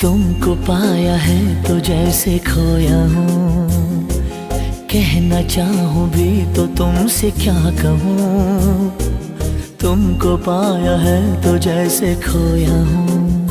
तुमको पाया है तो जैसे खोया हूँ, कहना चाहूँ भी तो तुमसे क्या कहूँ। तुमको पाया है तो जैसे खोया हूँ।